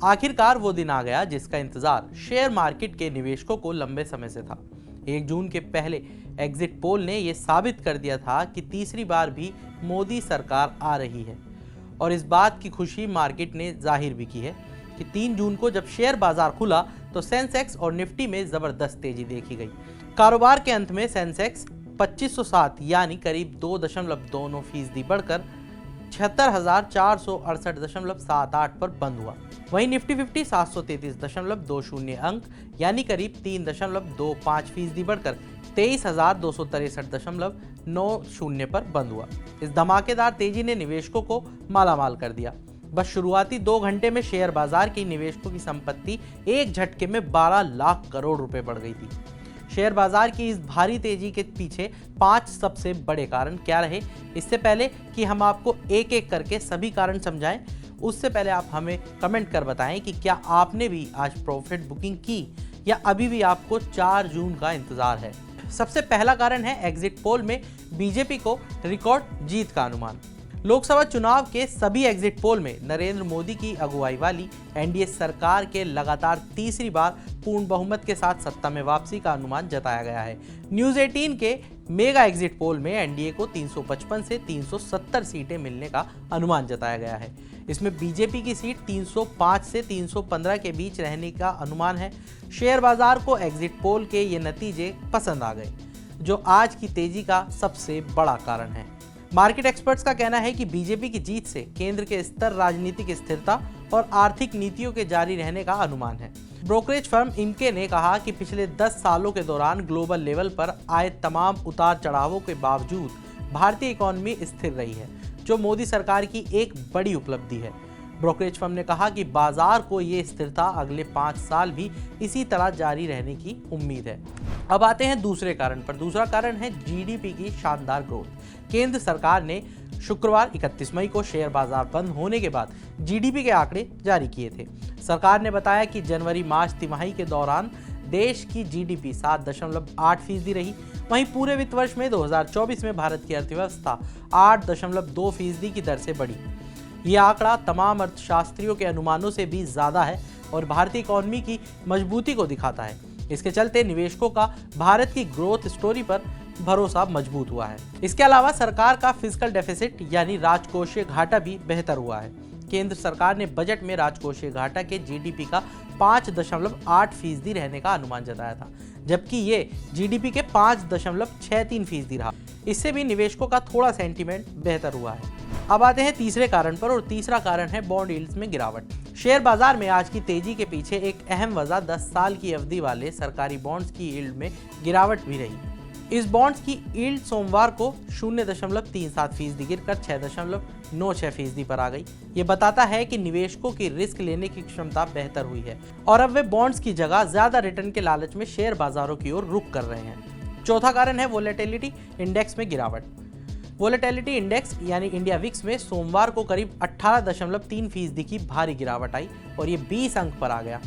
आखिरकार वो दिन आ गया जिसका इंतजार शेयर मार्केट के निवेशकों को लंबे समय से था। 1 जून के पहले एग्जिट पोल ने यह साबित कर दिया था कि तीसरी बार भी मोदी सरकार आ रही है और इस बात की खुशी मार्केट ने जाहिर भी की है कि 3 जून को जब शेयर बाजार खुला तो सेंसेक्स और निफ्टी में जबरदस्त तेजी देखी गई। कारोबार के अंत में सेंसेक्स 2507 यानी करीब 2.29% बढ़कर 76,468.78 पर बंद हुआ। वहीं निफ्टी 50 733.20 अंक यानी करीब 3.25% बढ़कर 23,263.90 पर बंद हुआ। इस धमाकेदार तेजी ने निवेशकों को मालामाल कर दिया। बस शुरुआती 2 घंटे में शेयर बाजार के निवेशकों की संपत्ति एक झटके में 12 लाख करोड़ रुपए बढ़ गई थी। शेयर बाजार की इस भारी तेजी के पीछे 5 सबसे बड़े कारण क्या रहे, इससे पहले कि हम आपको एक एक करके सभी कारण समझाएं, उससे पहले आप हमें कमेंट कर बताएं कि क्या आपने भी आज प्रॉफिट बुकिंग की या अभी भी आपको 4 जून का इंतजार है। सबसे पहला कारण है एग्जिट पोल में बीजेपी को रिकॉर्ड जीत का अनुमान। लोकसभा चुनाव के सभी एग्जिट पोल में नरेंद्र मोदी की अगुवाई वाली एनडीए सरकार के लगातार तीसरी बार पूर्ण बहुमत के साथ सत्ता में वापसी का अनुमान जताया गया है। न्यूज 18 के मेगा एग्जिट पोल में एनडीए को 355 से 370 सीटें मिलने का अनुमान जताया गया है। इसमें बीजेपी की सीट 305 से 315 के बीच रहने का अनुमान है। शेयर बाजार को एग्जिट पोल के ये नतीजे पसंद आ गए, जो आज की तेजी का सबसे बड़ा कारण है। मार्केट एक्सपर्ट्स का कहना है कि बीजेपी की जीत से केंद्र के स्तर, राजनीतिक स्थिरता और आर्थिक नीतियों के जारी रहने का अनुमान है। ब्रोकरेज फर्म इम्के ने कहा कि पिछले 10 सालों के दौरान ग्लोबल लेवल पर आए तमाम उतार चढ़ावों के बावजूद भारतीय इकोनॉमी स्थिर रही है, जो मोदी सरकार की एक बड़ी उपलब्धि है। ब्रोकरेज फर्म ने कहा कि बाजार को ये स्थिरता अगले 5 साल भी इसी तरह जारी रहने की उम्मीद है। अब आते हैं दूसरे कारण पर। दूसरा कारण है जीडीपी की शानदार ग्रोथ। केंद्र सरकार ने शुक्रवार 31 मई को शेयर बाजार बंद होने के बाद जीडीपी के आंकड़े जारी किए थे। सरकार ने बताया कि जनवरी-मार्च तिमाही के दौरान देश की जीडीपी 7.8% रही। वहीं पूरे वित्त वर्ष में 2024 में भारत की अर्थव्यवस्था 8.2% की दर से बढ़ी। यह आंकड़ा तमाम अर्थशास्त्रियों के अनुमानों से भी ज्यादा है और भारतीय इकोनॉमी की मजबूती को दिखाता है। इसके चलते निवेशकों का भारत की ग्रोथ स्टोरी पर भरोसा मजबूत हुआ है। इसके अलावा सरकार का फिस्कल डेफिसिट यानी राजकोषीय घाटा भी बेहतर हुआ है। केंद्र सरकार ने बजट में राजकोषीय घाटा के जीडीपी का 5.8% रहने का अनुमान जताया था, जबकि ये जीडीपी के 5.63% रहा। इससे भी निवेशकों का थोड़ा सेंटीमेंट बेहतर हुआ है। अब आते हैं तीसरे कारण पर, और तीसरा कारण है बॉन्ड यील्ड्स में गिरावट। शेयर बाजार में आज की तेजी के पीछे एक अहम वजह 10 साल की अवधि वाले सरकारी बॉन्ड्स की यील्ड में गिरावट भी रही। इस बॉन्ड्स की यील्ड सोमवार को 0.37% गिरकर 6.96% पर आ गई। ये बताता है कि निवेशकों की रिस्क लेने की क्षमता बेहतर हुई है और अब वे बॉन्ड्स की जगह ज्यादा रिटर्न के लालच में शेयर बाजारों की ओर रुख कर रहे हैं। चौथा कारण है वोलेटिलिटी इंडेक्स में गिरावट। वोलेटिलिटी इंडेक्स यानी इंडिया विक्स में सोमवार को करीब 18.3% की भारी गिरावट आई और ये 20 अंक पर आ गया।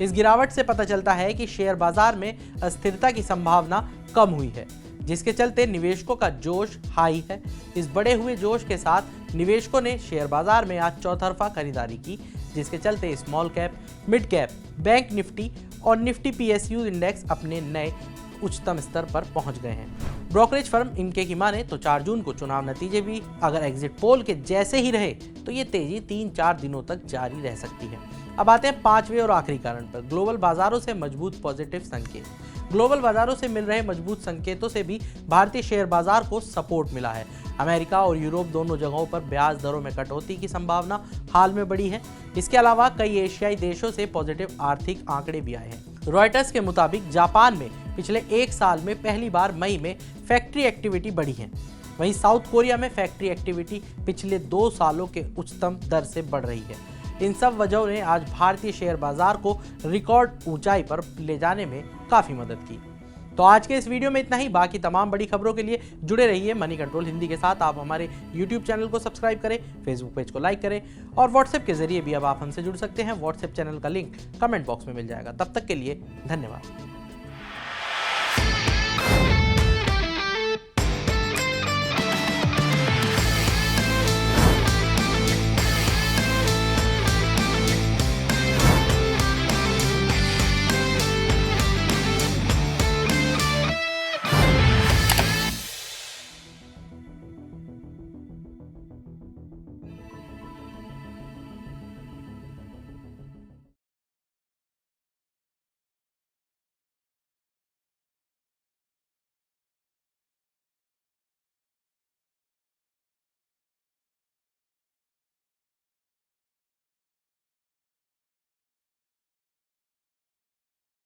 इस गिरावट से पता चलता है कि शेयर बाजार में अस्थिरता की संभावना कम हुई है, जिसके चलते निवेशकों का जोश हाई है। इस बढ़े हुए जोश के साथ निवेशकों ने शेयर बाजार में आज चौतरफा खरीदारी की, जिसके चलते small cap, mid cap, bank Nifty और निफ्टी पीएसयू इंडेक्स अपने नए उच्चतम स्तर पर पहुंच गए हैं। ब्रोकरेज फर्म इनके की माने तो 4 जून को चुनाव नतीजे भी अगर एग्जिट पोल के जैसे ही रहे तो ये तेजी 3-4 दिनों तक जारी रह सकती है। अब आते हैं 5वें और आखिरी कारण पर, ग्लोबल बाजारों से मजबूत पॉजिटिव संकेत। ग्लोबल बाजारों से मिल रहे मजबूत संकेतों से भी भारतीय शेयर बाजार को सपोर्ट मिला है। अमेरिका और यूरोप दोनों जगहों पर ब्याज दरों में कटौती की संभावना हाल में बढ़ी है। इसके अलावा कई एशियाई देशों से पॉजिटिव आर्थिक आंकड़े भी आए हैं। रॉयटर्स के मुताबिक जापान में पिछले 1 साल में पहली बार मई में फैक्ट्री एक्टिविटी बढ़ी है। वहीं साउथ कोरिया में फैक्ट्री एक्टिविटी पिछले 2 सालों के उच्चतम दर से बढ़ रही है। इन सब वजहों ने आज भारतीय शेयर बाजार को रिकॉर्ड ऊंचाई पर ले जाने में काफी मदद की। तो आज के इस वीडियो में इतना ही। बाकी तमाम बड़ी खबरों के लिए जुड़े रहिए मनी कंट्रोल हिंदी के साथ। आप हमारे यूट्यूब चैनल को सब्सक्राइब करें, फेसबुक पेज को लाइक करें और व्हाट्सएप के जरिए भी अब आप हमसे जुड़ सकते हैं। व्हाट्सएप चैनल का लिंक कमेंट बॉक्स में मिल जाएगा। तब तक के लिए धन्यवाद।